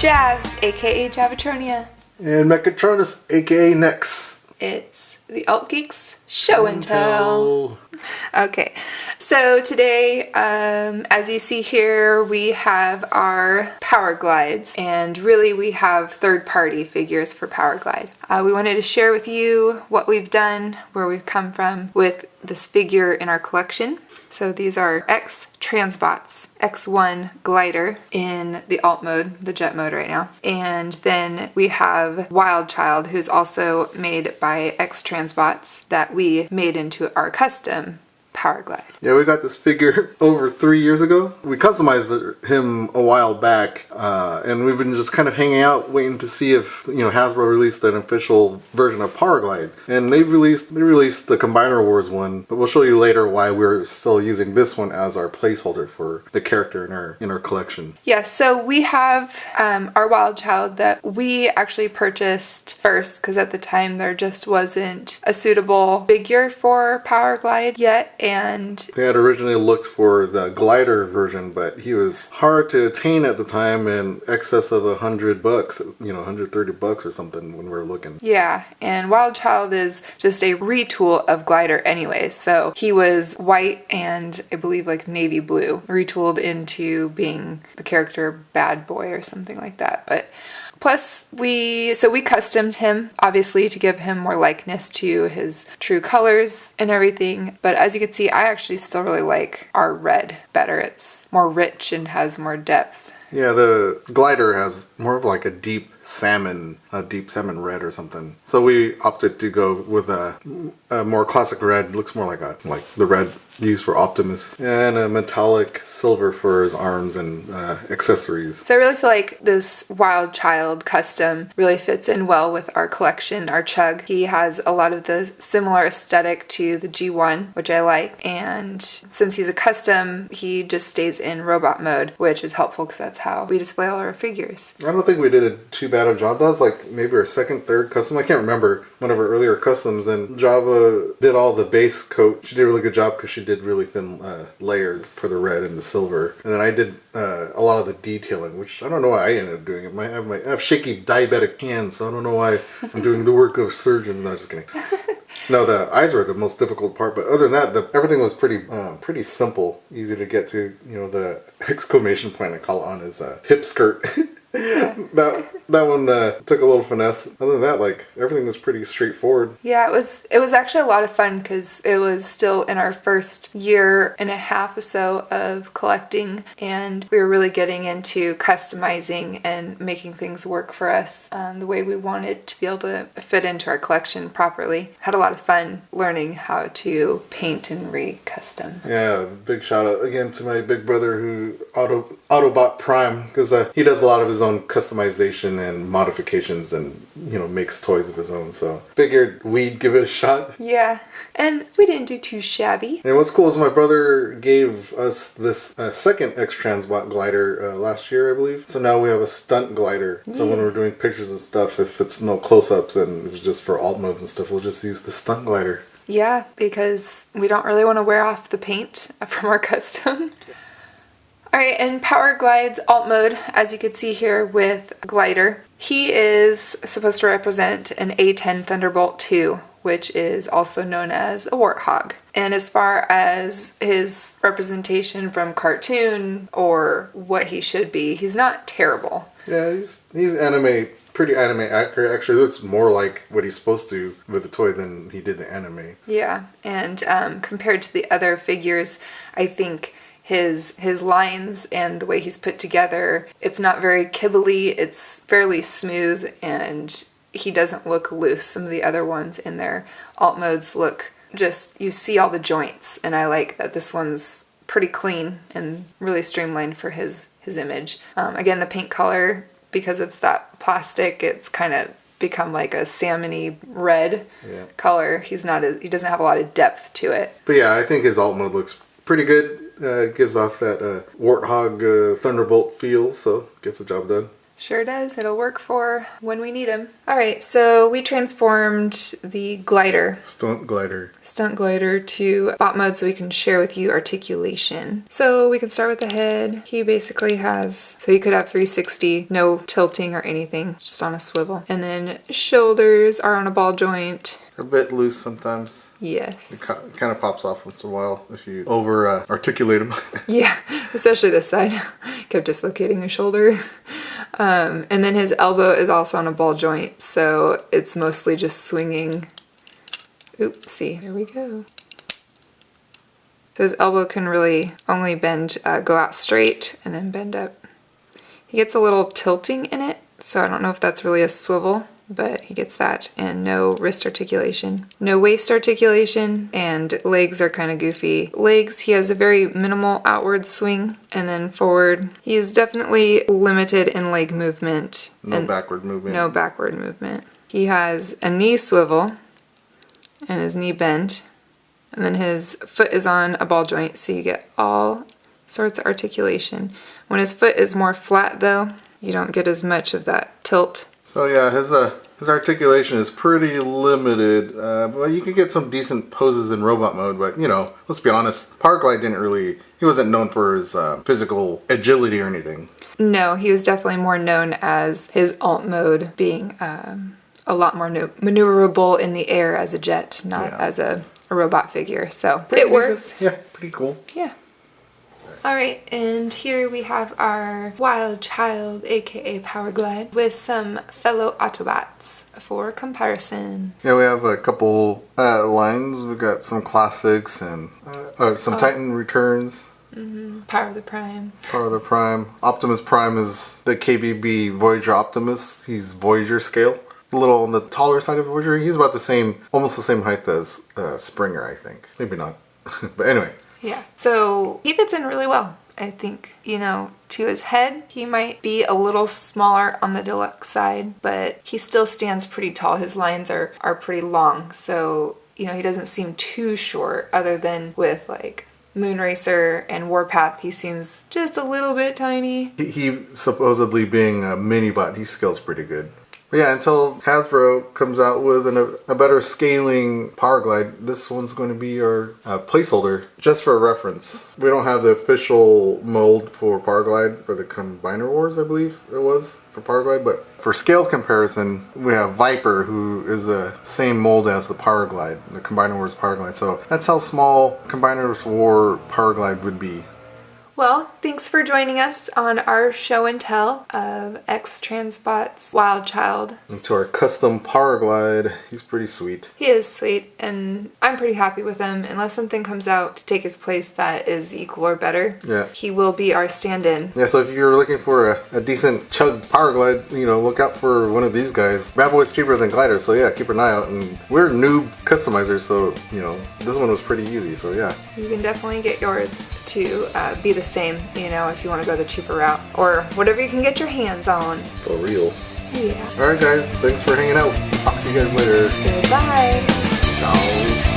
Javs, aka Javatronia. And Mechatronus, aka Nex. It's the Alt.Geeks Show and Tell. Okay, so today, as you see here, we have our Powerglides, and really we have third-party figures for Powerglide. We wanted to share with you what we've done, where we've come from with this figure in our collection. So these are X Transbots, X1 Glider in the alt mode, the jet mode right now. And then we have Wildchild, who's also made by X Transbots that we made into our custom Powerglide. Yeah, we got this figure over 3 years ago. We customized him a while back, and we've been just kind of hanging out, waiting to see if Hasbro released an official version of Powerglide. And they released the Combiner Wars one, but we'll show you later why we're still using this one as our placeholder for the character in our collection. Yeah, so we have our Wildchild that we actually purchased first because at the time there just wasn't a suitable figure for Powerglide yet. And they had originally looked for the glider version, but he was hard to attain at the time, in excess of $100, $130 or something when we were looking. Yeah, and Wildchild is just a retool of glider anyway. So he was white and I believe like navy blue, retooled into being the character Bad Boy or something like that. But plus, we customed him, obviously, to give him more likeness to his true colors and everything. But as you can see, I actually still really like our red better. It's more rich and has more depth. Yeah, the glider has more of like a deep salmon red or something. So we opted to go with a more classic red. Looks more like the red used for Optimus, and a metallic silver for his arms and accessories. So I really feel like this Wildchild custom really fits in well with our collection, our Chug. He has a lot of the similar aesthetic to the G1, which I like, and since he's a custom, he just stays in robot mode, which is helpful because that's how we display all our figures. I don't think we did a too bad of job. That was like maybe our second, third custom. I can't remember one of our earlier customs, and Java did all the base coat. She did a really good job because she did really thin layers for the red and the silver. And then I did a lot of the detailing, which I don't know why I ended up doing it. I have shaky diabetic hands, so I don't know why I'm doing the work of surgeons. No, just kidding. No, the eyes were the most difficult part, but other than that, everything was pretty simple, easy to get to. The exclamation point I call it on is hip skirt. that one took a little finesse. Other than that, everything was pretty straightforward. Yeah, it was actually a lot of fun because it was still in our first year and a half or so of collecting, and we were really getting into customizing and making things work for us the way we wanted to be able to fit into our collection properly. Had a lot of fun learning how to paint and re-custom. Yeah, big shout out again to my big brother who Autobot Prime, because he does a lot of his own customization and modifications and makes toys of his own, so figured we'd give it a shot. Yeah, and we didn't do too shabby. And what's cool is my brother gave us this second X Transbot glider last year, I believe, so now we have a stunt glider. So when we're doing pictures and stuff, if it's no close-ups and it's just for alt modes and stuff, we'll just use the stunt glider. Yeah, because we don't really want to wear off the paint from our custom. Alright, in Powerglide's alt mode, as you can see here with Glider, he is supposed to represent an A10 Thunderbolt 2, which is also known as a Warthog. And as far as his representation from cartoon or what he should be, he's not terrible. Yeah, he's pretty anime accurate. Actually, looks more like what he's supposed to with the toy than he did the anime. Yeah, and compared to the other figures, I think his lines and the way he's put together, it's not very kibbly, it's fairly smooth, and he doesn't look loose. Some of the other ones in their alt modes look you see all the joints, and I like that this one's pretty clean and really streamlined for his image. Again, the paint color, because it's that plastic, it's kind of become like a salmony red color. He doesn't have a lot of depth to it. But yeah, I think his alt mode looks pretty good. Gives off that Warthog Thunderbolt feel, so gets the job done. Sure does. It'll work for when we need him. All right, so we transformed the glider. Stunt glider to bot mode so we can share with you articulation. So we can start with the head. He basically has, so he could have 360, no tilting or anything, just on a swivel. And then shoulders are on a ball joint. A bit loose sometimes. Yes. It kind of pops off once in a while if you over articulate them. Yeah, especially this side. Kept dislocating his shoulder. And then his elbow is also on a ball joint, so it's mostly just swinging. Oopsie, there we go. So his elbow can really only bend, go out straight and then bend up. He gets a little tilting in it, so I don't know if that's really a swivel, but he gets that, and no wrist articulation. No waist articulation, and legs are kind of goofy. Legs, he has a very minimal outward swing, and then forward. He is definitely limited in leg movement. No backward movement. No backward movement. He has a knee swivel, and his knee bent, and then his foot is on a ball joint, so you get all sorts of articulation. When his foot is more flat though, you don't get as much of that tilt. So yeah, his articulation is pretty limited, but you can get some decent poses in robot mode, but you know, let's be honest, Powerglide he wasn't known for his physical agility or anything. No, he was definitely more known as his alt mode being a lot more maneuverable in the air as a jet, not as a robot figure, so it works. Yeah, pretty cool. Yeah. Alright, and here we have our Wildchild, aka Powerglide, with some fellow Autobots for comparison. Yeah, we have a couple lines. We've got some classics and some Titan returns. Power of the Prime. Optimus Prime is the KVB Voyager Optimus. He's Voyager scale. A little on the taller side of Voyager. He's about almost the same height as Springer, I think. Maybe not. But anyway. Yeah, so he fits in really well, I think. You know, to his head, he might be a little smaller on the deluxe side, but he still stands pretty tall. His lines are pretty long, so, you know, he doesn't seem too short, other than with, like, Moonracer and Warpath, he seems just a little bit tiny. He supposedly being a mini-bot, he scales pretty good. But yeah, until Hasbro comes out with a better scaling Powerglide, this one's going to be our placeholder, just for reference. We don't have the official mold for Powerglide for the Combiner Wars, I believe it was, for Powerglide, but for scale comparison, we have Viper, who is the same mold as the Powerglide, the Combiner Wars Powerglide. So that's how small Combiner War Powerglide would be. Well, thanks for joining us on our show and tell of X-Transbot's Wildchild. And to our custom Powerglide, he's pretty sweet. He is sweet, and I'm pretty happy with him. Unless something comes out to take his place that is equal or better, he will be our stand-in. Yeah, so if you're looking for a decent chug Powerglide, you know, look out for one of these guys. Bad Boy's cheaper than Glider, so yeah, keep an eye out. And we're noob customizers, so, you know, this one was pretty easy, so yeah. You can definitely get yours to be the same, you know, if you want to go the cheaper route, or whatever you can get your hands on. For real. Yeah. Alright guys, thanks for hanging out. Talk to you guys later. Goodbye. Ciao.